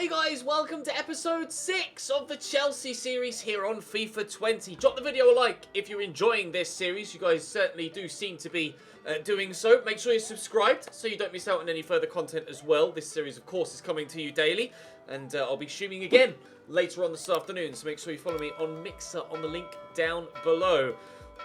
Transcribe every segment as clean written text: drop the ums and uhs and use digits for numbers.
Hey guys, welcome to episode 6 of the Chelsea series here on FIFA 20. Drop the video a like if you're enjoying this series. You guys certainly do seem to be doing so. Make sure you're subscribed so you don't miss out on any further content as well. This series, of course, is coming to you daily, and I'll be streaming again later on this afternoon. So make sure you follow me on Mixer on the link down below.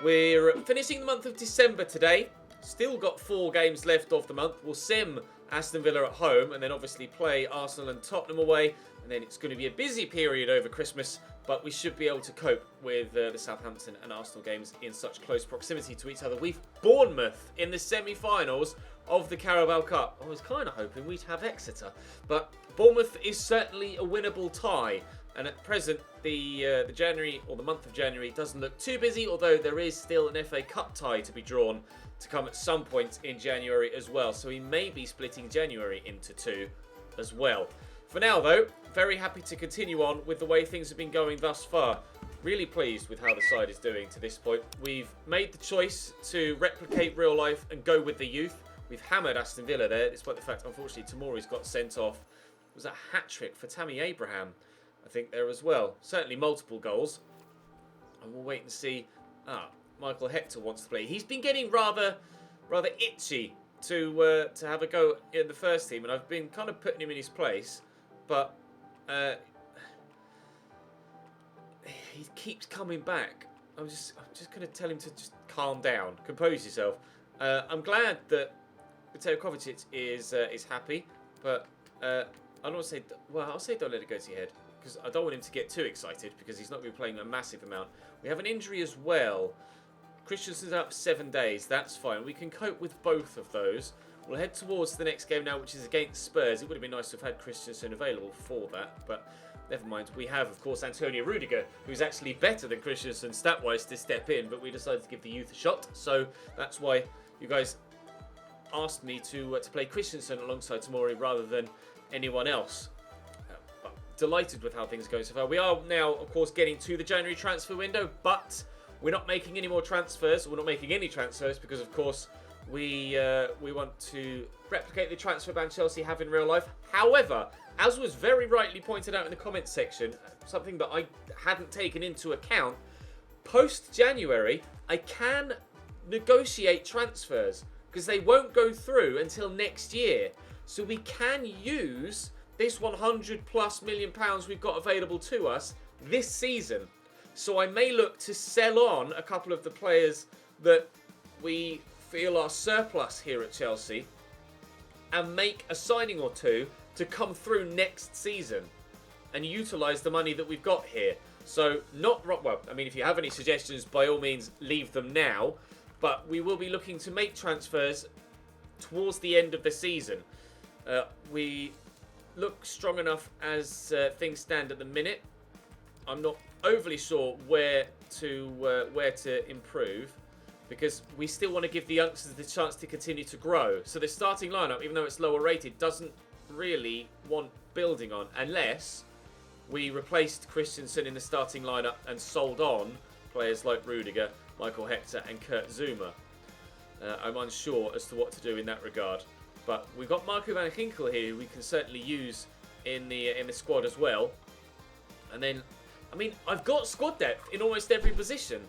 We're finishing the month of December today. Still got 4 games left of the month. We'll sim Aston Villa at home and then obviously play Arsenal and Tottenham away. And then it's going to be a busy period over Christmas, but we should be able to cope with the Southampton and Arsenal games in such close proximity to each other. We've Bournemouth in the semi-finals of the Carabao Cup. I was kind of hoping we'd have Exeter, but Bournemouth is certainly a winnable tie. And at present, the January, or the month of January, doesn't look too busy, although there is still an FA Cup tie to be drawn to come at some point in January as well. So we may be splitting January into 2 as well. For now, though, very happy to continue on with the way things have been going thus far. Really pleased with how the side is doing to this point. We've made the choice to replicate real life and go with the youth. We've hammered Aston Villa there, despite the fact, unfortunately, Tomori's got sent off. It was a hat-trick for Tammy Abraham, I think, there as well. Certainly multiple goals. And we'll wait and see. Michael Hector wants to play. He's been getting rather itchy to have a go in the first team, and I've been kind of putting him in his place, but he keeps coming back. I'm just going to tell him to just calm down, compose yourself. I'm glad that Mateo Kovacic is happy, but I don't want to say. Well, I'll say don't let it go to your head, because I don't want him to get too excited because he's not going to be playing a massive amount. We have an injury as well. Christensen's out for 7 days. That's fine. We can cope with both of those. We'll head towards the next game now, which is against Spurs. It would have been nice to have had Christensen available for that, but never mind. We have, of course, Antonio Rudiger, who's actually better than Christensen stat-wise to step in, but we decided to give the youth a shot. So that's why you guys asked me to play Christensen alongside Tomori rather than anyone else. Delighted with how things are going so far. We are now, of course, getting to the January transfer window, but we're not making any more transfers. We're not making any transfers because, of course, we want to replicate the transfer ban Chelsea have in real life. However, as was very rightly pointed out in the comments section, something that I hadn't taken into account, post-January, I can negotiate transfers because they won't go through until next year. So we can use this £100+ million we've got available to us this season. So I may look to sell on a couple of the players that we feel are surplus here at Chelsea and make a signing or two to come through next season and utilise the money that we've got here. So if you have any suggestions, by all means, leave them now. But we will be looking to make transfers towards the end of the season. We look strong enough as things stand at the minute. I'm not overly sure where to improve because we still want to give the youngsters the chance to continue to grow. So the starting lineup, even though it's lower rated, doesn't really want building on unless we replaced Christensen in the starting lineup and sold on players like Rudiger, Michael Hector and Kurt Zouma. I'm unsure as to what to do in that regard. But we've got Marco van Ginkel here, who we can certainly use in the squad as well. And then, I've got squad depth in almost every position.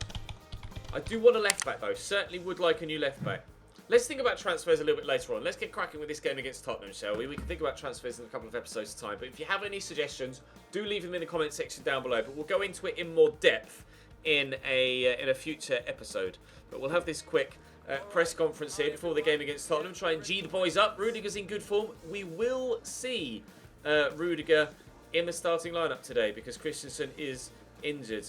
I do want a left back though. Certainly would like a new left back. Let's think about transfers a little bit later on. Let's get cracking with this game against Tottenham, shall we? We can think about transfers in a couple of episodes' time. But if you have any suggestions, do leave them in the comment section down below. But we'll go into it in more depth in a future episode. But we'll have this quick press conference here before the game against Tottenham. Try and G the boys up. Rudiger's in good form. We will see Rudiger in the starting lineup today because Christensen is injured.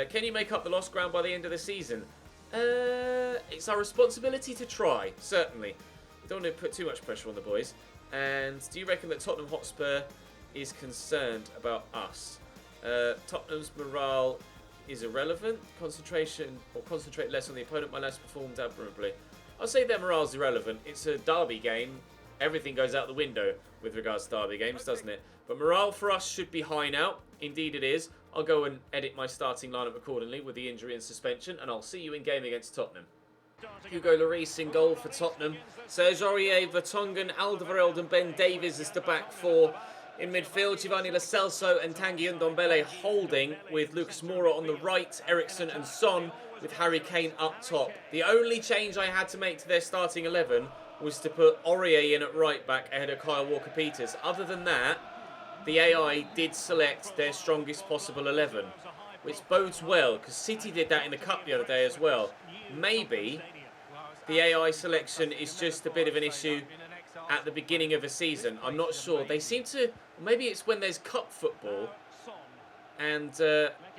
Can you make up the lost ground by the end of the season? It's our responsibility to try, certainly. Don't want to put too much pressure on the boys. And do you reckon that Tottenham Hotspur is concerned about us? Tottenham's morale is irrelevant. Concentrate less on the opponent. My lads performed admirably. I'll say their morale's irrelevant. It's a derby game. Everything goes out the window with regards to derby games, doesn't it? But morale for us should be high now. Indeed it is. I'll go and edit my starting lineup accordingly with the injury and suspension, and I'll see you in game against Tottenham. Hugo Lloris in goal for Tottenham. Serge Aurier, Vertonghen, Alderweireld and Ben Davies as the back four In midfield, Giovanni Lo Celso and Tanguy Ndombele holding, with Lucas Moura on the right, Eriksen and Son, with Harry Kane up top. The only change I had to make to their starting 11 was to put Aurier in at right back ahead of Kyle Walker-Peters. Other than that, the AI did select their strongest possible 11, which bodes well, because City did that in the Cup the other day as well. Maybe the AI selection is just a bit of an issue at the beginning of a season. I'm not sure. They seem to... Maybe it's when there's Cup football and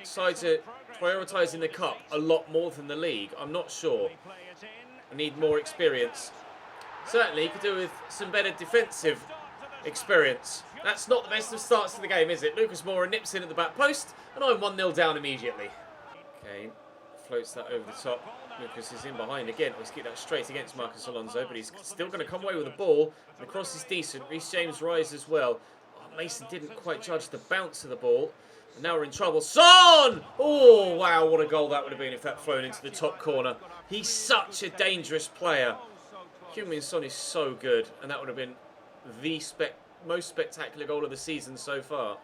sides are prioritising the Cup a lot more than the League. I'm not sure. I need more experience. Certainly, could do with some better defensive experience. That's not the best of starts to the game, is it? Lucas Moura nips in at the back post, and I'm 1-0 down immediately. Kane floats that over the top. Lucas is in behind again. Let's get that straight against Marcus Alonso, but he's still going to come away with the ball. The cross is decent. Reece James rises as well. Oh, Mason didn't quite judge the bounce of the ball. And now we're in trouble. Son! Oh, wow, what a goal that would have been if that flown into the top corner. He's such a dangerous player. Heung-min Son is so good, and that would have been the most spectacular goal of the season so far.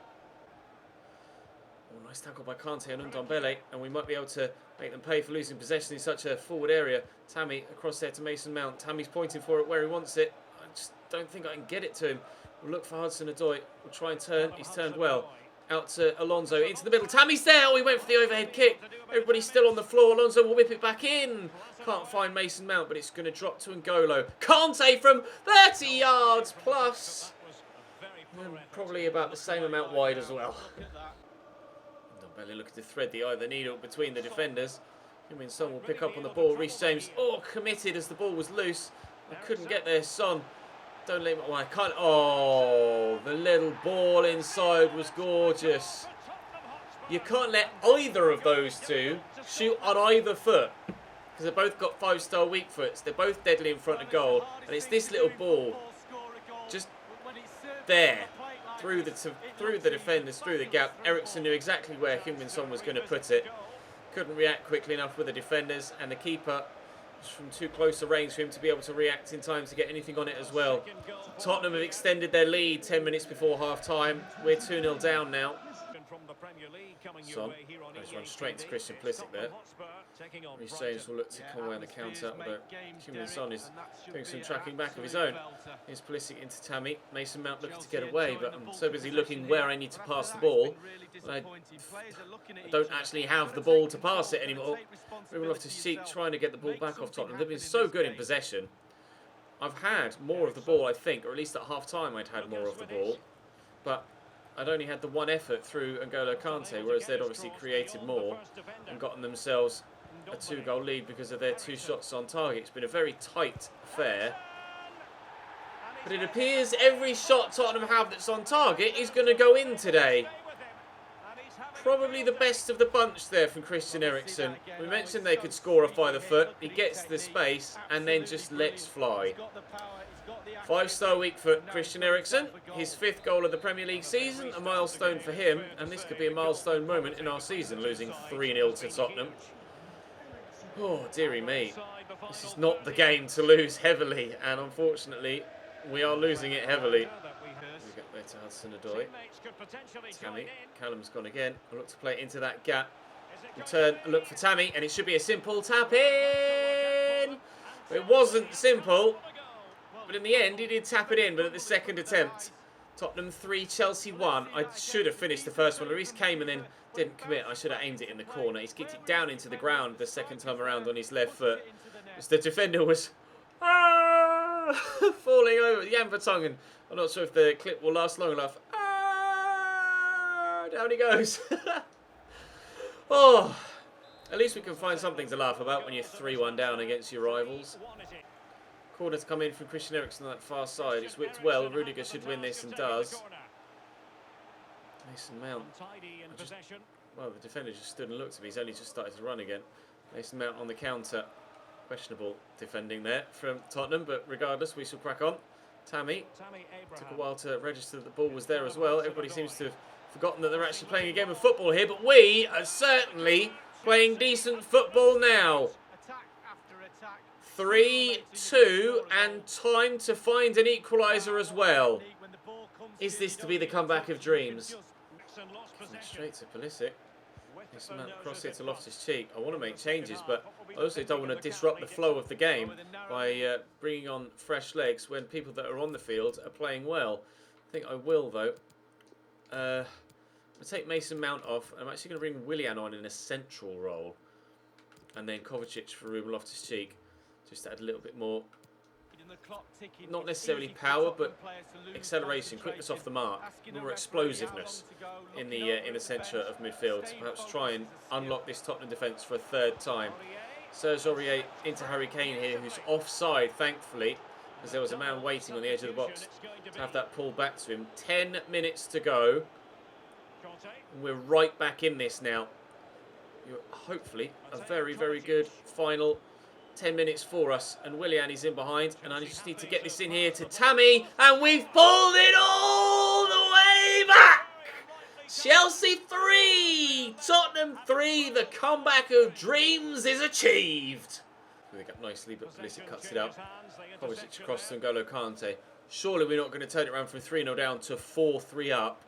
Oh, nice tackle by Kante and Ndombele, and we might be able to make them pay for losing possession in such a forward area. Tammy across there to Mason Mount. Tammy's pointing for it where he wants it. I just don't think I can get it to him. We'll look for Hudson-Odoi. We'll try and turn. He's turned well. Out to Alonso, into the middle. Tammy's there. Oh, he went for the overhead kick. Everybody's still on the floor. Alonso will whip it back in. Can't find Mason Mount, but it's going to drop to N'Golo. Kante from 30 yards plus. And probably about the same amount wide as well. Ndombele looking to thread the eye of the needle between the defenders. Heung-min Son will pick up on the ball. Reece James, committed as the ball was loose. I couldn't get there. Son. Don't let me... Oh, I can't... Oh, the little ball inside was gorgeous. You can't let either of those two shoot on either foot, because they've both got 5-star weak foots. They're both deadly in front of goal. And it's this little ball just there, through the defenders, through the gap. Eriksen knew exactly where Heung-min Son was going to put it. Couldn't react quickly enough with the defenders, and the keeper... from too close a range for him to be able to react in time to get anything on it as well. Tottenham have extended their lead 10 minutes before half-time. We're 2-0 down now. Son has run straight into Christian Pulisic there. Reece James will look to come away on the counter, although Heung-min Son is doing some tracking back of his own. Here's Pulisic into Tammy. Mason Mount looking to get away, but I'm so busy looking where I need to pass the ball. I don't actually have the ball to pass it anymore. We will have to seek trying to get the ball back off Tottenham. They've been so good in possession. I've had more of the ball, I think, or at least at half-time I'd had more of the ball. But I'd only had the one effort through N'Golo Kante, whereas they'd obviously created more and gotten themselves a 2-goal lead because of their 2 shots on target. It's been a very tight affair. But it appears every shot Tottenham have that's on target is going to go in today. Probably the best of the bunch there from Christian Eriksen. We mentioned they could score off either foot. He gets the space and then just lets fly. 5-star weak foot Christian Eriksen. His 5th goal of the Premier League season. A milestone for him. And this could be a milestone moment in our season, losing 3-0 to Tottenham. Oh, dearie me. This is not the game to lose heavily. And unfortunately, we are losing it heavily. We get there to Hudson-Odoi. Tammy. Callum's gone again. I'll look to play it into that gap. Return, look for Tammy, and it should be a simple tap in. It wasn't simple, but in the end, he did tap it in. But at the second attempt, Tottenham 3, Chelsea 1. I should have finished the first one. Lloris came and then didn't commit. I should have aimed it in the corner. He's kicked it down into the ground the second time around on his left foot. The defender was falling over. Jan Vertonghen. I'm not sure if the clip will last long enough. Down he goes. Oh, at least we can find something to laugh about when you're 3-1 down against your rivals. Corner to come in from Christian Eriksen on that far side. It's whipped well. Rudiger should win this and does. Mason Mount. Well, the defender just stood and looked at me. He's only just started to run again. Mason Mount on the counter. Questionable defending there from Tottenham, but regardless, we shall crack on. Tammy. Took a while to register that the ball was there as well. Everybody seems to have forgotten that they're actually playing a game of football here, but we are certainly playing decent football now. 3-2 and time to find an equaliser as well. Is this to be the comeback of dreams? Straight to Pulisic. This man cross here to Loftus-Cheek. I want to make changes, but I also don't want to disrupt the flow of the game by bringing on fresh legs when people that are on the field are playing well. I think I will, though. I'll take Mason Mount off. I'm actually going to bring Willian on in a central role. And then Kovacic for Ruben Loftus-Cheek. Just to add a little bit more, not necessarily power, but acceleration, quickness off the mark, more explosiveness in the centre of midfield. To perhaps try and unlock this Tottenham defence for a third time. Serge Aurier into Harry Kane here, who's offside, thankfully, because there was a man waiting on the edge of the box to have that pulled back to him. 10 minutes to go. And we're right back in this now. Hopefully a very, very good final 10 minutes for us. And Willian is in behind. And I just need to get this in here to Tammy. And we've pulled it all the way back. Chelsea 3, Tottenham 3. The comeback of dreams is achieved. They got nicely, but Pulisic cuts it out. Kovacic across to N'Golo Kante. Surely we're not going to turn it around from 3-0 down to 4-3 up.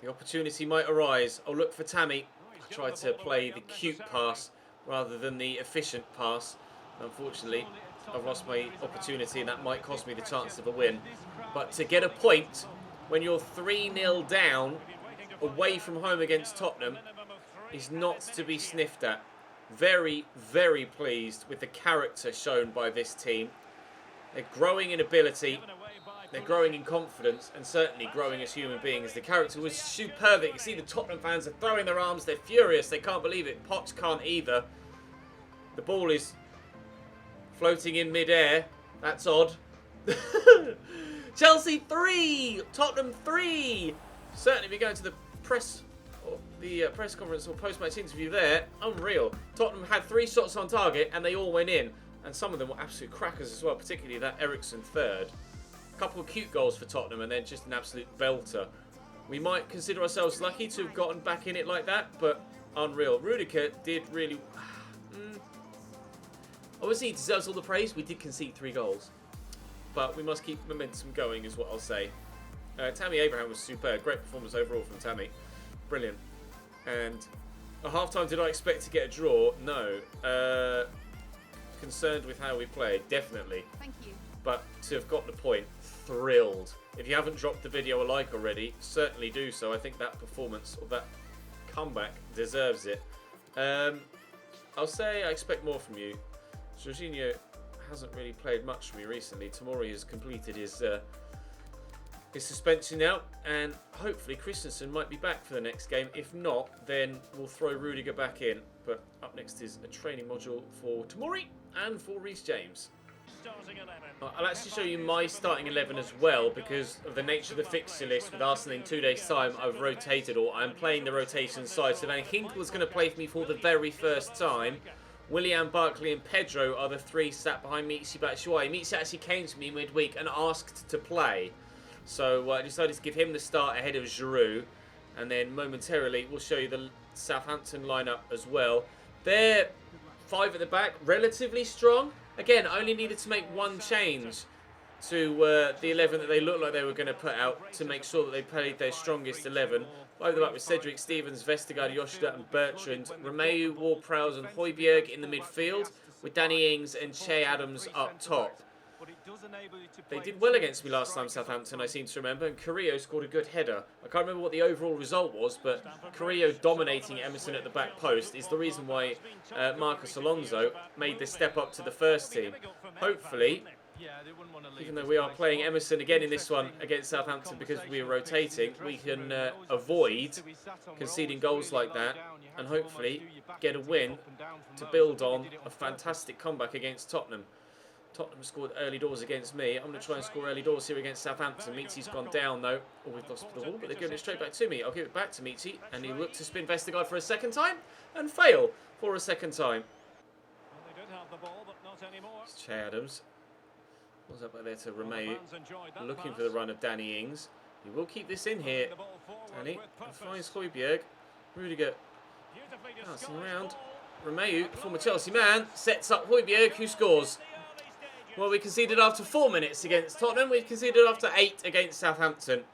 The opportunity might arise. I'll look for Tammy. I tried to play the cute pass rather than the efficient pass. Unfortunately, I've lost my opportunity and that might cost me the chance of a win. But to get a point when you're 3-0 down away from home against Tottenham is not to be sniffed at. Very, very pleased with the character shown by this team. They're growing in ability. They're growing in confidence and certainly growing as human beings. The character was superb. You can see the Tottenham fans are throwing their arms. They're furious. They can't believe it. Potts can't either. The ball is floating in mid-air. That's odd. Chelsea 3, Tottenham 3. Certainly be going to the press conference or post-match interview there. Unreal. Tottenham had 3 shots on target and they all went in. And some of them were absolute crackers as well, particularly that Eriksen third. Couple of cute goals for Tottenham and then just an absolute belter. We might consider ourselves lucky to have gotten back in it like that, but unreal. Rudiger did really... Obviously he deserves all the praise. We did concede 3 goals. But we must keep momentum going is what I'll say. Tammy Abraham was superb. Great performance overall from Tammy. Brilliant. And at half-time, did I expect to get a draw? No. Concerned with how we played, definitely. Thank you. But to have got the point, thrilled. If you haven't dropped the video a like already, certainly do so. I think that performance or that comeback deserves it. I'll say I expect more from you. Jorginho hasn't really played much for me recently. Tomori has completed his suspension now, and hopefully Christensen might be back for the next game. If not, then we'll throw Rudiger back in. But up next is a training module for Tomori and for Reece James. I'll actually show you my starting 11 as well because of the nature of the fixture list. With Arsenal in 2 days' time, I've rotated, or I'm playing the rotation side. So Van Ginkel's going to play for me for the very first time. Willian, Barkley and Pedro are the 3 sat behind Michy Batshuayi. Michy actually came to me midweek and asked to play. So I decided to give him the start ahead of Giroud. And then momentarily we'll show you the Southampton lineup as well. They're 5 at the back, relatively strong. Again, I only needed to make 1 change to the 11 that they looked like they were going to put out to make sure that they played their strongest 11. 5 at the back with Cedric, Stevens, Vestergaard, Yoshida and Bertrand. Romeu, Ward-Prowse and Højbjerg in the midfield with Danny Ings and Che Adams up top. They did well against me last time, Southampton, I seem to remember, and Carrillo scored a good header. I can't remember what the overall result was, but Carrillo dominating Emerson at the back post is the reason why Marcus Alonso made the step up to the first team. Hopefully, even though we are playing Emerson again in this one against Southampton because we are rotating, we can avoid conceding goals like that and hopefully get a win to build on a fantastic comeback against Tottenham. Tottenham scored early doors against me. I'm going to try and score early doors here against Southampton. Michy's gone down though. Oh, we've lost the ball, but they're giving it straight back to me. I'll give it back to Michy, and he'll look to spin Vestergaard for a second time and fail for a second time. It's Che Adams. What's up back there to Romeu? Looking for the run of Danny Ings. He will keep this in here. Danny finds Højbjerg. Rudiger passing around. Romeu, former Chelsea man, sets up Højbjerg, who scores. Well, we conceded after 4 minutes against Tottenham. We conceded after 8 against Southampton.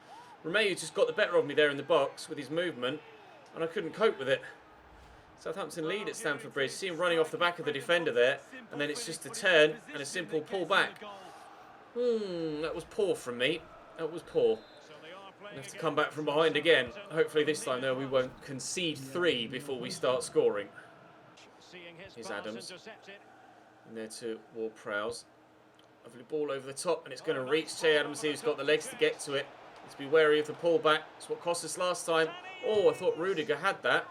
Romeu just got the better of me there in the box with his movement, and I couldn't cope with it. Southampton lead at Stamford Bridge. See him running off the back of the defender there, and then it's just a turn and a simple pull back. That was poor from me. That was poor. We'll have to come back from behind again. Hopefully this time, though, we won't concede 3 before we start scoring. Here's Adams. In there to Ward-Prowse. Lovely ball over the top, and it's going to reach Che Adams. He's got the legs to get to it. Let's be wary of the pullback. It's what cost us last time. Oh, I thought Rudiger had that.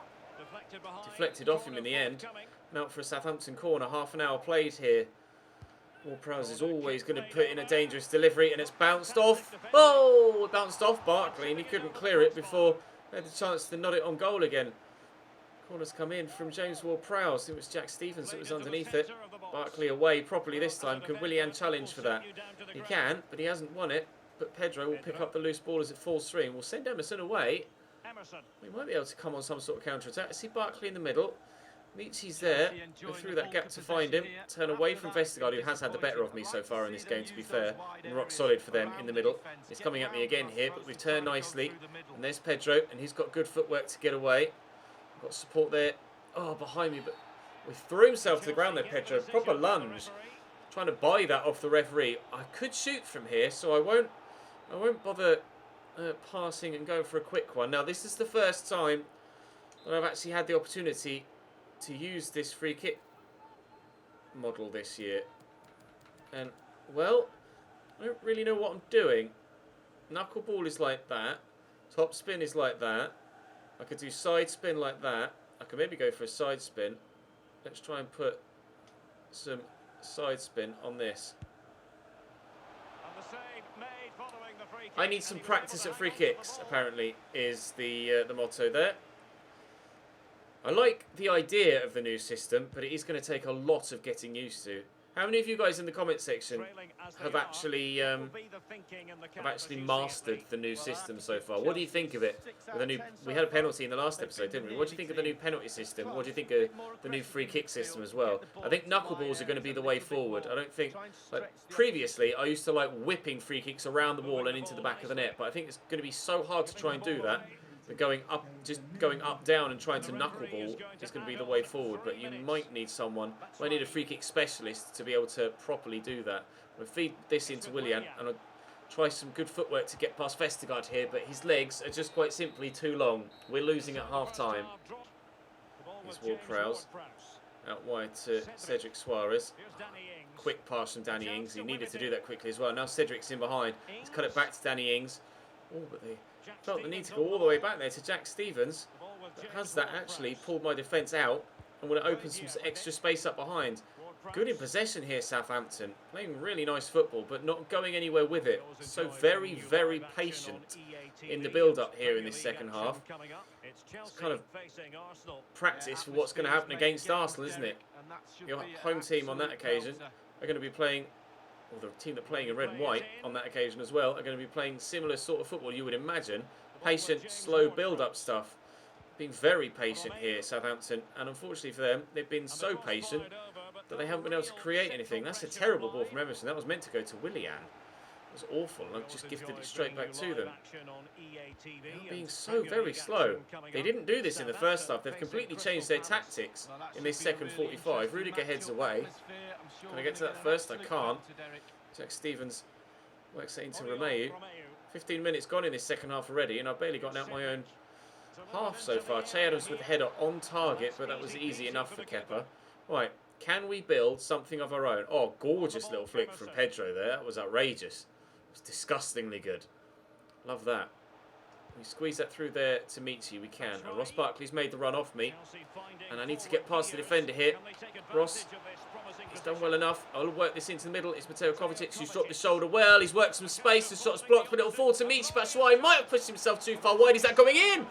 Deflected off him in the end. And out for a Southampton corner. Half an hour played here. Ward-Prowse is always going to put in a dangerous delivery, and it's bounced off. Oh, it bounced off Barkley, and he couldn't clear it before he had the chance to nod it on goal again. Corner's come in from James Ward-Prowse. It was Jack Stevens that was underneath it. Barkley away properly this time. Can Willian challenge for that? He can, but he hasn't won it. But Pedro will pick up the loose ball as it falls through, and we'll send Emerson away. We might be able to come on some sort of counter-attack. I see Barkley in the middle. Michi's there. Go through that gap to find him. Turn away from Vestergaard, who has had the better of me so far in this game, to be fair. And rock solid for them in the middle. He's coming at me again here, but we've turned nicely. And there's Pedro, and he's got good footwork to get away. Got support there. Oh, behind me, but we threw himself to the ground there, Pedro. Proper lunge. Trying to buy that off the referee. I could shoot from here, so I won't bother passing and going for a quick one. Now, this is the first time that I've actually had the opportunity to use this free kick model this year. And, well, I don't really know what I'm doing. Knuckleball is like that. Top spin is like that. I could do side spin like that. I could maybe go for a side spin. Let's try and put some side spin on this. I need some practice at free kicks, apparently, is the motto there. I like the idea of the new system, but it is going to take a lot of getting used to. How many of you guys in the comment section have actually mastered the new system so far? What do you think of it? We had a penalty in the last episode, didn't we? What do you think of the new penalty system? What do you think of the new free kick system as well? I think knuckleballs are going to be the way forward. I don't think, like previously, I used to like whipping free kicks around the wall and into the back of the net, but I think it's going to be so hard to try and do that. But going up, down and trying to knuckleball is going to be the way forward. But you might need a free kick specialist to be able to properly do that. I'll feed this into Willian and I'll try some good footwork to get past Vestergaard here, but his legs are just quite simply too long. We're losing at half time. Here's Ward-Prowse out wide to Cedric Suarez. Quick pass from Danny Ings. He needed to do that quickly as well. Now Cedric's in behind. He's cut it back to Danny Ings. Oh, but they felt the need to go all the way back there to Jack Stevens. But has that actually pulled my defence out and will it open some extra space up behind? Good in possession here, Southampton. Playing really nice football, but not going anywhere with it. So very, very patient in the build-up here in this second half. It's kind of practice for what's going to happen against Arsenal, isn't it? Your home team on that occasion are going to be playing, or the team that are playing in red and white on that occasion as well, are going to be playing similar sort of football, you would imagine. Patient, slow build-up stuff. Been very patient here, Southampton, and unfortunately for them, they've been so patient that they haven't been able to create anything. That's a terrible ball from Emerson. That was meant to go to Willian. It was awful, and I've just gifted it straight back to them. They're being so very slow. They didn't do this in the first half. They've completely changed their tactics in this second 45. Rudiger heads away. Can I get to that first? I can't. Jack Stevens works it into Romeu. 15 minutes gone in this second half already, and I've barely gotten out my own half so far. Che Adams with the header on target, but that was easy enough for Kepa. Right, can we build something of our own? Oh, gorgeous little flick from Pedro there. That was outrageous. It was disgustingly good. Love that. We squeeze that through there to Michi. We can. And Ross Barkley's made the run off me. And I need to get past the defender here. Ross, he's done well enough. I'll work this into the middle. It's Mateo Kovacic who's dropped the shoulder well. He's worked some space. The shot's blocked, but it'll fall to Michi. But Batshuayi might have pushed himself too far wide. Is that going in?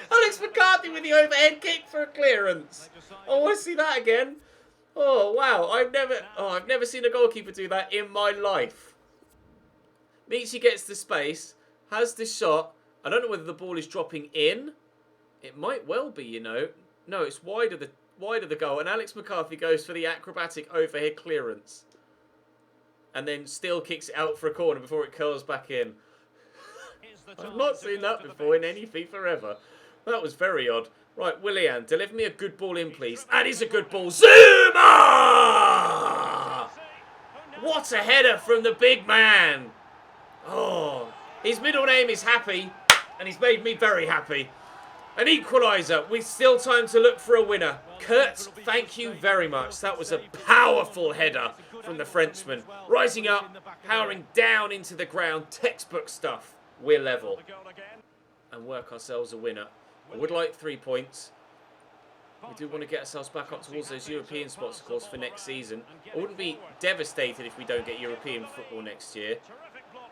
Alex McCarthy with the overhead kick for a clearance. I want to see that again. Oh, wow. I've never seen a goalkeeper do that in my life. Michi gets the space. Has the shot. I don't know whether the ball is dropping in. It might well be, you know. No, it's wide of the goal. And Alex McCarthy goes for the acrobatic overhead clearance. And then still kicks it out for a corner before it curls back in. I've not seen that before in any FIFA ever. That was very odd. Right, Willian, deliver me a good ball in, please. That is a good ball. Zuma! What a header from the big man. Oh, his middle name is Happy, and he's made me very happy. An equaliser. We've still time to look for a winner. Kurt, thank you very much. That was a powerful header from the Frenchman. Rising up, powering down into the ground. Textbook stuff. We're level. And work ourselves a winner. I would like 3 points. We do want to get ourselves back up towards those European spots, of course, for next season. I wouldn't be devastated if we don't get European football next year.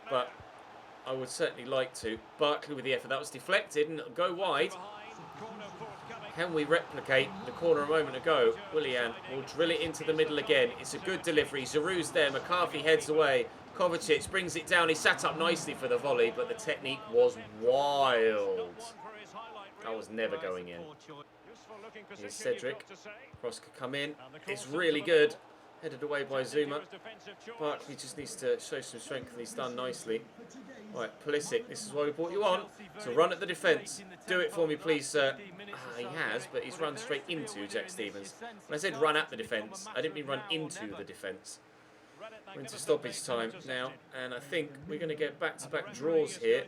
But I would certainly like to. Barkley with the effort. That was deflected and it'll go wide. Can we replicate the corner a moment ago? Willian will drill it into the middle again. It's a good delivery. Giroud's there. McCarthy heads away. Kovacic brings it down. He sat up nicely for the volley, but the technique was wild. That was never going in. Here's Cedric. Cross could come in. It's really good. Headed away by Zuma. Barkley just needs to show some strength, and he's done nicely. Right, Pulisic, this is why we brought you on. So run at the defence. Do it for me, please, sir. He has, but he's run straight into Jack Stevens. When I said run at the defence, I didn't mean run into the defence. We're into stoppage time now, and I think we're going to get back-to-back draws here.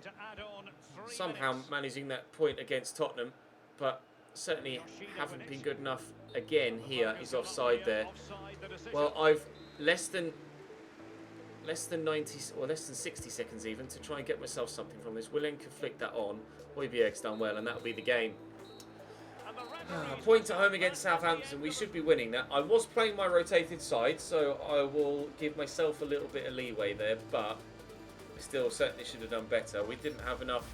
Somehow managing that point against Tottenham, but certainly haven't been good enough again here. He's offside there. Well, I've less than 90 or less than 60 seconds even to try and get myself something from this. Willian can flick that on. Højbjerg's done well, and that'll be the game. Point at home against Southampton. We should be winning that. I was playing my rotated side, so I will give myself a little bit of leeway there, but we still certainly should have done better. We didn't have enough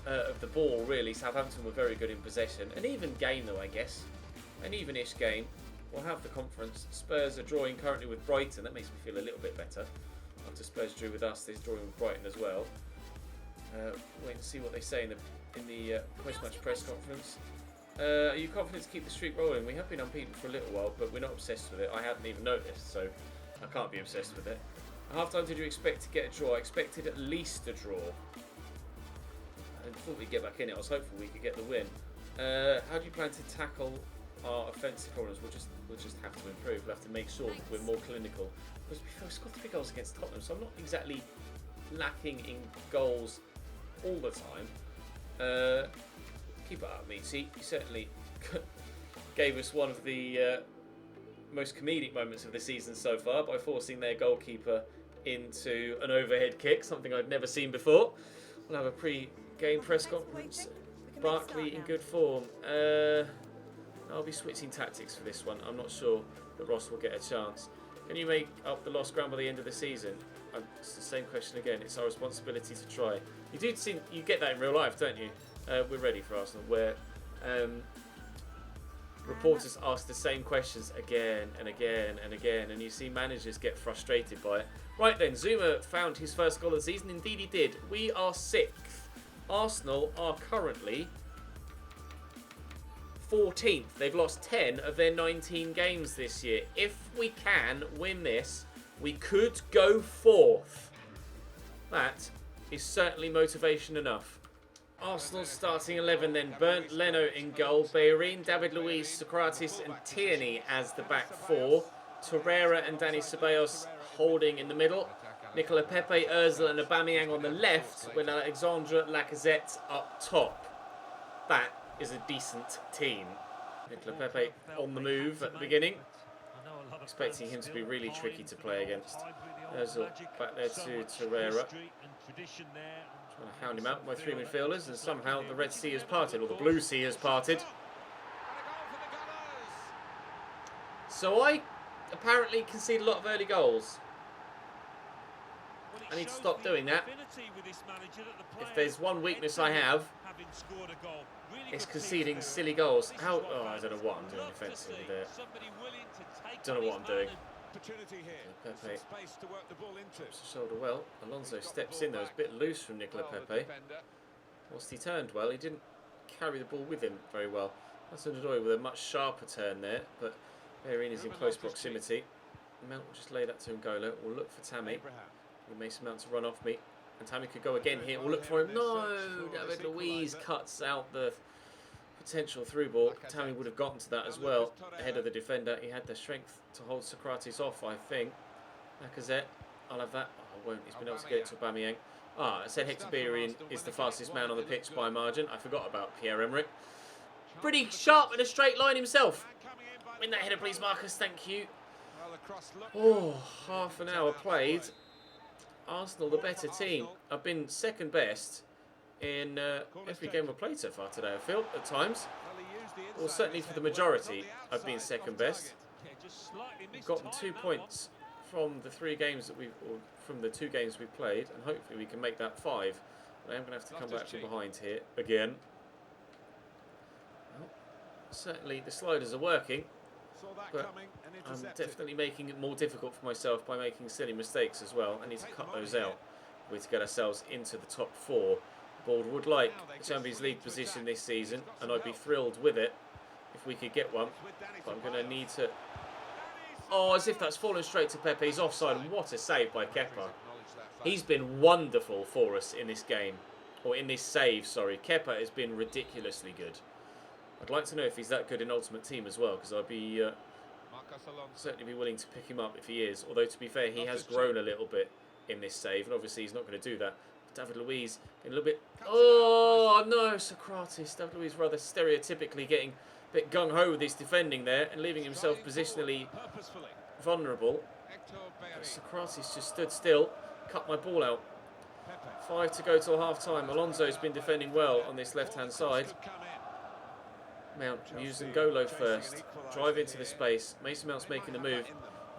of the ball, really. Southampton were very good in possession. An even game, though, I guess. An even-ish game. We'll have the conference. Spurs are drawing currently with Brighton. That makes me feel a little bit better. After Spurs drew with us, they're drawing with Brighton as well. Wait and see what they say in the post-match press conference. Are you confident to keep the streak rolling? We have been unbeaten for a little while, but we're not obsessed with it. I hadn't even noticed, so I can't be obsessed with it. At half-time, did you expect to get a draw? I expected at least a draw. I thought we'd get back in it. I was hopeful we could get the win. How do you plan to tackle our offensive problems? We'll just have to improve. We'll have to make sure that we're more clinical. Because we've scored 3 goals against Tottenham, so I'm not exactly lacking in goals all the time. Keep it up, Meatsy. You certainly gave us one of the most comedic moments of the season so far by forcing their goalkeeper into an overhead kick, something I'd never seen before. We'll have a pre-game press conference. Barkley in good form. I'll be switching tactics for this one. I'm not sure that Ross will get a chance. Can you make up the lost ground by the end of the season? It's the same question again. It's our responsibility to try. You get that in real life, don't you? We're ready for Arsenal, where reporters ask the same questions again and again and again, and you see managers get frustrated by it. Right then, Zuma found his first goal of the season. Indeed he did. We are 6th. Arsenal are currently 14th. They've lost 10 of their 19 games this year. If we can win this, we could go 4th. That is certainly motivation enough. Arsenal's starting 11 then. Bernd Leno in goal. Bellerin, David Luiz, Socrates and Tierney as the back 4. Torreira and Dani Ceballos holding in the middle. Nicola Pepe, Ozil and Aubameyang on the left, with Alexandre Lacazette up top. That is a decent team. Nicola Pepe on the move at the beginning. Expecting him to be really tricky to play against. Ozil back there to Torreira. Trying to hound him out by 3 midfielders, and somehow the Red Sea has parted, or the Blue Sea has parted. So I apparently concede a lot of early goals. I need to stop doing that. If there's one weakness I have, it's conceding silly goals. I don't know what I'm doing defensively there. Don't know what I'm doing. Pepe drops the shoulder well. Alonso steps in. There was a bit loose from Nicola Pepe. Whilst he turned well, he didn't carry the ball with him very well. That's Ndoi with a much sharper turn there, but Bellerin is in close proximity. Mount will just lay that to N'Golo. We'll look for Tammy. Mason Mount to run off me. And Tammy could go again here. We'll look for him. No! David Luiz cuts out the potential through ball. Tammy would have gotten to that as well. Ahead of the defender. He had the strength to hold Socrates off, I think. Lacazette. I'll have that. Oh, I won't. He's been able to get it to Aubameyang. I said Hector is the fastest man on the pitch by a margin. I forgot about Pierre-Emerick. Pretty sharp in a straight line himself. Win that header, please, Marcus. Thank you. Oh, half an hour played. Arsenal, the better team. I've been second best in every game I've played so far today, I feel, at times. Well, certainly for the majority, I've been second best. We've gotten 2 points from the 3 games that from the 2 games we've played, and hopefully we can make that 5. But I am going to have to come back from behind here again. Well, certainly the sliders are working, but I'm definitely making it more difficult for myself by making silly mistakes as well. I need to cut those out to get ourselves into the top 4. The board would like the Champions League position this season, and I'd be thrilled with it if we could get one. But I'm going to need to... Oh, as if that's fallen straight to Pepe. He's offside, and what a save by Kepa. He's been wonderful for us in this game. Or in this save, sorry. Kepa has been ridiculously good. I'd like to know if he's that good in Ultimate Team as well, because I'd be certainly be willing to pick him up if he is. Although, to be fair, he has grown a little bit in this save, and obviously he's not going to do that. David Luiz getting a little bit... Oh, no, Socrates. David Luiz rather stereotypically getting a bit gung-ho with his defending there and leaving himself positionally vulnerable. But Socrates just stood still, cut my ball out. 5 to go till half-time. Alonso's been defending well on this left-hand side. Mount using Golo first. Drive into the space. Mason Mount's making the move.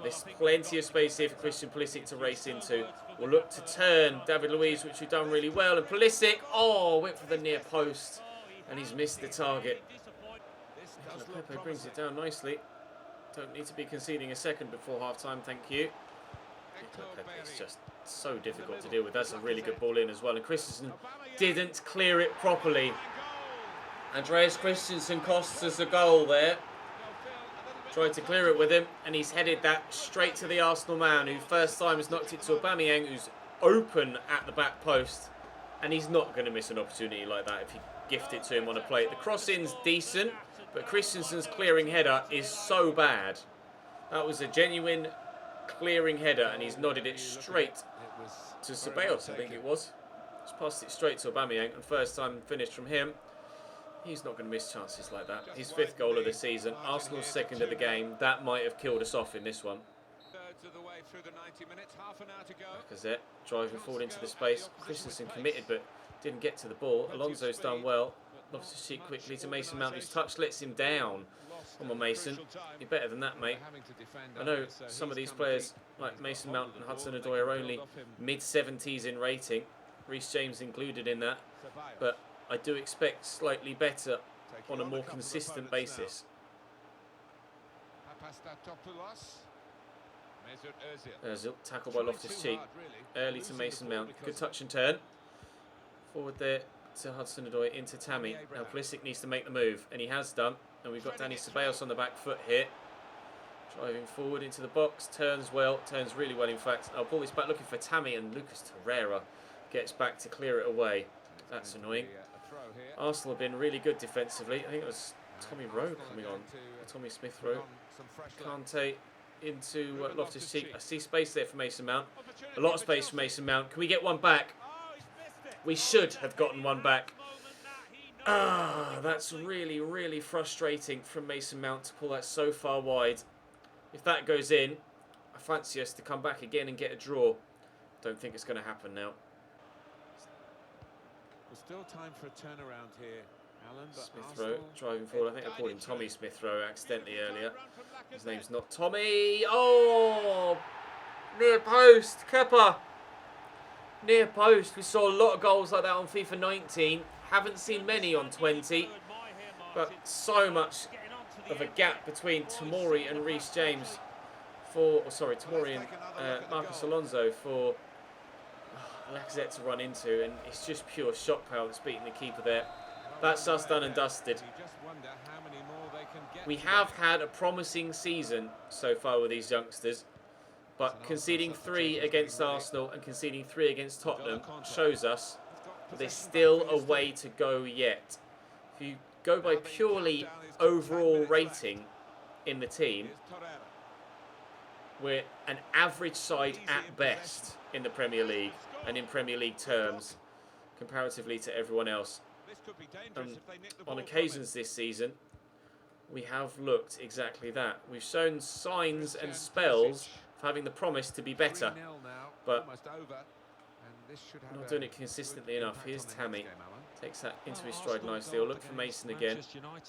There's plenty of space here for Christian Pulisic to race into. We'll look to turn David Luiz, which we've done really well. And Pulisic, went for the near post. And he's missed the target. Pepe brings it down nicely. Don't need to be conceding a second before half-time, thank you. It's just so difficult to deal with. That's a really good ball in as well. And Christensen didn't clear it properly. Andreas Christensen costs us a goal there. Tried to clear it with him, and he's headed that straight to the Arsenal man, who first time has knocked it to Aubameyang, who's open at the back post. And he's not going to miss an opportunity like that if you gift it to him on a plate. The cross-in's decent, but Christensen's clearing header is so bad. That was a genuine clearing header, and he's nodded it straight to Ceballos, I think it was. Just passed it straight to Aubameyang, and first time finished from him. He's not going to miss chances like that. His 5th goal of the season. Arsenal's 2nd of the game. That might have killed us off in this one. Lacazette driving forward into the space. Christensen committed but didn't get to the ball. Alonso's done well. Loftus-Cheek quickly to Mason Mount, whose touch lets him down. Come on, Mason. You're better than that, mate. I know some of these players, like Mason Mount and Hudson-Odoi, are only mid-70s in rating. Reece James included in that. But I do expect slightly better on a more consistent basis. Ozil, tackled by Loftus-Cheek. Early to Mason Mount. Good touch and turn. Forward there to Hudson-Odoi into Tammy. Now Pulisic needs to make the move, and he has done. And we've got Dani Ceballos on the back foot here. Driving forward into the box. Turns well. Turns really well, in fact. I'll pull this back looking for Tammy, and Lucas Torreira gets back to clear it away. That's annoying. Arsenal have been really good defensively. I think it was Tommy Rowe coming on. Tommy Smith Rowe. Kante into Loftus-Cheek. I see space there for Mason Mount. A lot of space for Mason Mount. Can we get one back? We should have gotten one back. That's really, really frustrating from Mason Mount to pull that so far wide. If that goes in, I fancy us to come back again and get a draw. Don't think it's going to happen now. There's still time for a turnaround here, Alan. Smith Rowe driving forward. I think I called him Tommy Smith Rowe accidentally earlier. His name's not Tommy. Oh! Near post. Kepa. Near post. We saw a lot of goals like that on FIFA 19. Haven't seen many on 20. But so much of a gap between Tomori and Reece James Tomori and Marcus Alonso for Lacazette to run into, and it's just pure shot power that's beating the keeper there. That's us done and dusted. We have had a promising season so far with these youngsters, But conceding 3 against Arsenal and conceding 3 against Tottenham shows us that there's still a way to go yet. If you go by purely overall rating in the team, we're an average side at best in the Premier League and in Premier League terms comparatively to everyone else. On occasions this season, we have looked exactly that. We've shown signs and spells of having the promise to be better, but not doing it consistently enough. Here's Tammy. Takes that into his stride nicely. He'll look for Mason again.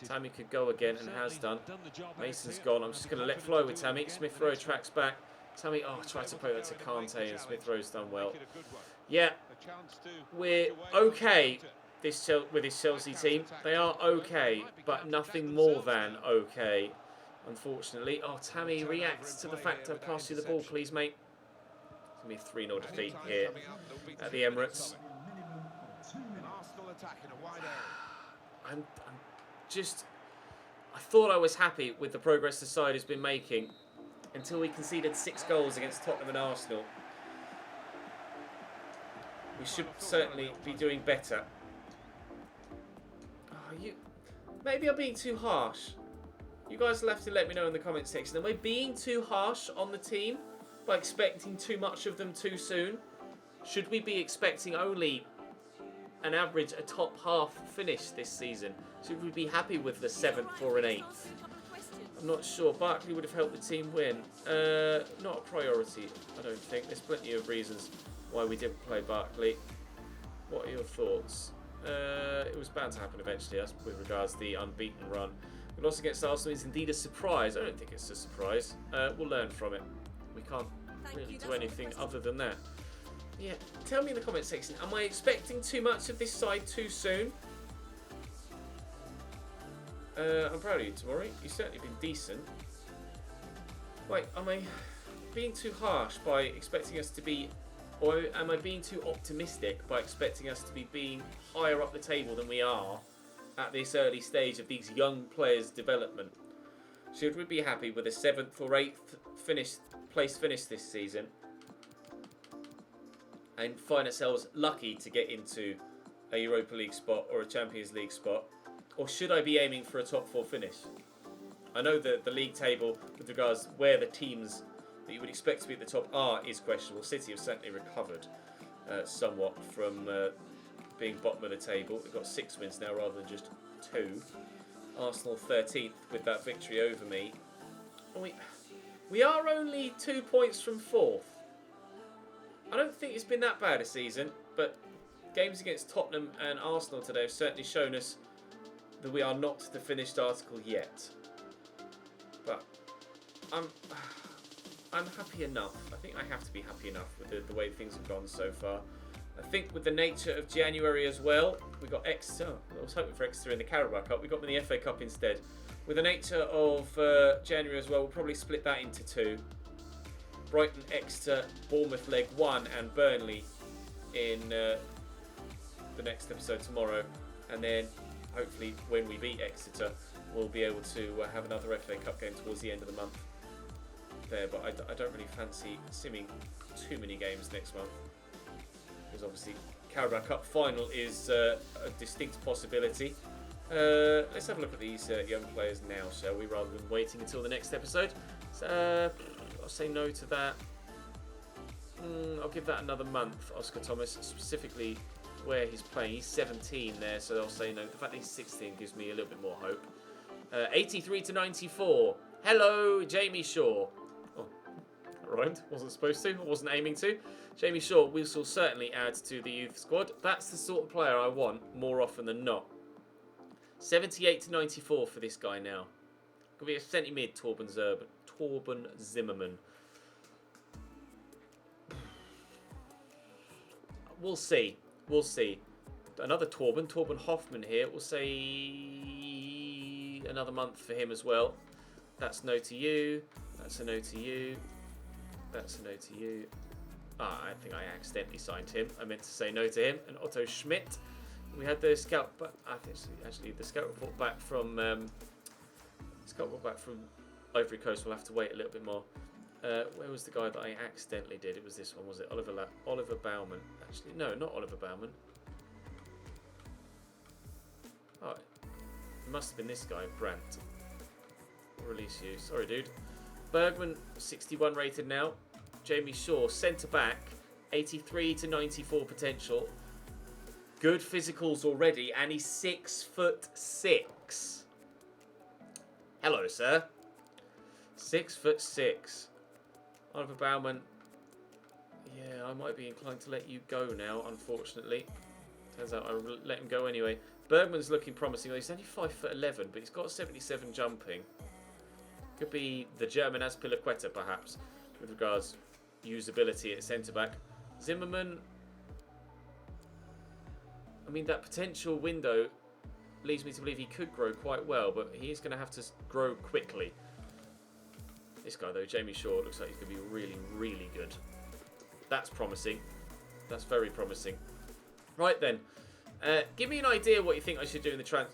Tammy could go again and has done. Mason's gone. I'm just going to let flow with Tammy. Smith Rowe tracks back. Tammy, tried to play that to Kante, and Smith Rowe's done well. Yeah, we're okay with this Chelsea team. They are okay, but nothing more than okay, unfortunately. Tammy reacts to the fact I've passed you the ball, please, mate. It's going to be a 3-0 defeat here at the Emirates. I thought I was happy with the progress the side has been making until we conceded 6 goals against Tottenham and Arsenal. We should certainly be doing better. Maybe I'm being too harsh. You guys will have to let me know in the comment section. Am I being too harsh on the team by expecting too much of them too soon? Should we be expecting only an average, a top half finish this season? Should we be happy with the 7th or an 8th? I'm not sure. Barkley would have helped the team win. Not a priority, I don't think. There's plenty of reasons why we didn't play Barkley. What are your thoughts? It was bound to happen eventually, with regards to the unbeaten run. The loss against Arsenal is indeed a surprise. I don't think it's a surprise. We'll learn from it. We can't really do anything other than that. Yeah, tell me in the comment section, am I expecting too much of this side too soon? I'm proud of you, Tamori. You've certainly been decent. Wait, am I being too harsh by expecting us to be, or am I being too optimistic by expecting us to be being higher up the table than we are at this early stage of these young players' development? Should we be happy with a 7th or 8th place finish this season and find ourselves lucky to get into a Europa League spot or a Champions League spot? Or should I be aiming for a top 4 finish? I know that the league table, with regards to where the teams that you would expect to be at the top are, is questionable. City have certainly recovered somewhat from being bottom of the table. We've got 6 wins now rather than just 2. Arsenal 13th with that victory over me. We are only 2 points from 4th. I don't think it's been that bad a season, but games against Tottenham and Arsenal today have certainly shown us that we are not the finished article yet. But I'm happy enough. I think I have to be happy enough with the way things have gone so far. I think with the nature of January as well, we got Exeter. I was hoping for Exeter in the Carabao Cup. We got them in the FA Cup instead. With the nature of January as well, we'll probably split that into 2. Brighton, Exeter, Bournemouth leg 1 and Burnley in the next episode tomorrow. And then hopefully when we beat Exeter, we'll be able to have another FA Cup game towards the end of the month there. But I don't really fancy simming too many games next month, because obviously Carabao Cup final is a distinct possibility. Let's have a look at these young players now, shall we, rather than waiting until the next episode. So, I'll say no to that. I'll give that another month, Oscar Thomas, specifically where he's playing. He's 17 there, so I'll say no. The fact that he's 16 gives me a little bit more hope. 83 to 94. Hello, Jamie Shaw. Oh, that rhymed. Wasn't supposed to. I wasn't aiming to. Jamie Shaw, we shall certainly add to the youth squad. That's the sort of player I want more often than not. 78 to 94 for this guy now. Could be a centre mid, Torben Zimmerman. We'll see. We'll see. Another Torben Hoffman here. We'll say another month for him as well. That's no to you. That's a no to you. That's a no to you. I think I accidentally signed him. I meant to say no to him. And Otto Schmidt. We had the scout, but actually the scout report back from Ivory Coast. We'll have to wait a little bit more. Where was the guy that I accidentally did? It was this one, was it? Oliver Baumann. Actually, no, not Oliver Baumann. Oh, it must have been this guy, Brandt. Release you. Sorry, dude. Bergman, 61 rated now. Jamie Shaw, centre back, 83 to 94 potential. Good physicals already, and he's 6'6". Hello, sir. 6'6". Oliver Baumann. Yeah, I might be inclined to let you go now, unfortunately. Turns out I let him go anyway. Bergman's looking promising. He's only 5'11", but he's got 77 jumping. Could be the German Azpilicueta, perhaps, with regards usability at centre-back. Zimmerman. I mean, that potential window leads me to believe he could grow quite well, but he is going to have to grow quickly. This guy, though, Jamie Shaw, looks like he's going to be really, really good. That's promising. That's very promising. Right then. Give me an idea what you think I should do in the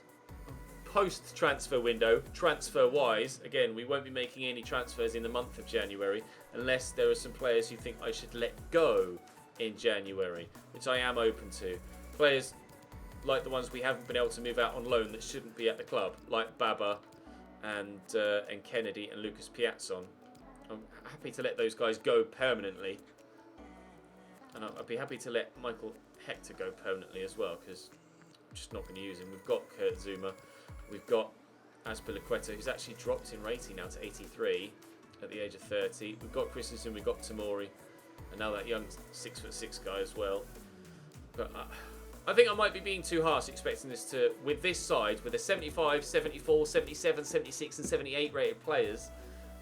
post-transfer window, transfer-wise. Again, we won't be making any transfers in the month of January unless there are some players you think I should let go in January, which I am open to. Players like the ones we haven't been able to move out on loan that shouldn't be at the club, like Baba and Kennedy and Lucas Piazzon. I'm happy to let those guys go permanently. And I'd be happy to let Michael Hector go permanently as well, because I'm just not going to use him. We've got Kurt Zuma. We've got Azpilicueta, who's actually dropped in rating now to 83 at the age of 30. We've got Christensen, we've got Tamori, and now that young 6'6" guy as well. But I think I might be being too harsh expecting this to, with this side, with the 75, 74, 77, 76 and 78 rated players,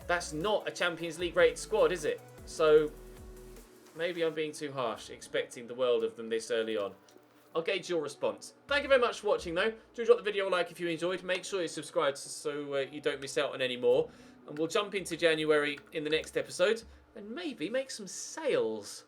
that's not a Champions League rated squad, is it? So maybe I'm being too harsh expecting the world of them this early on. I'll gauge your response. Thank you very much for watching though. Do drop the video a like if you enjoyed. Make sure you subscribe so you don't miss out on any more. And we'll jump into January in the next episode and maybe make some sales.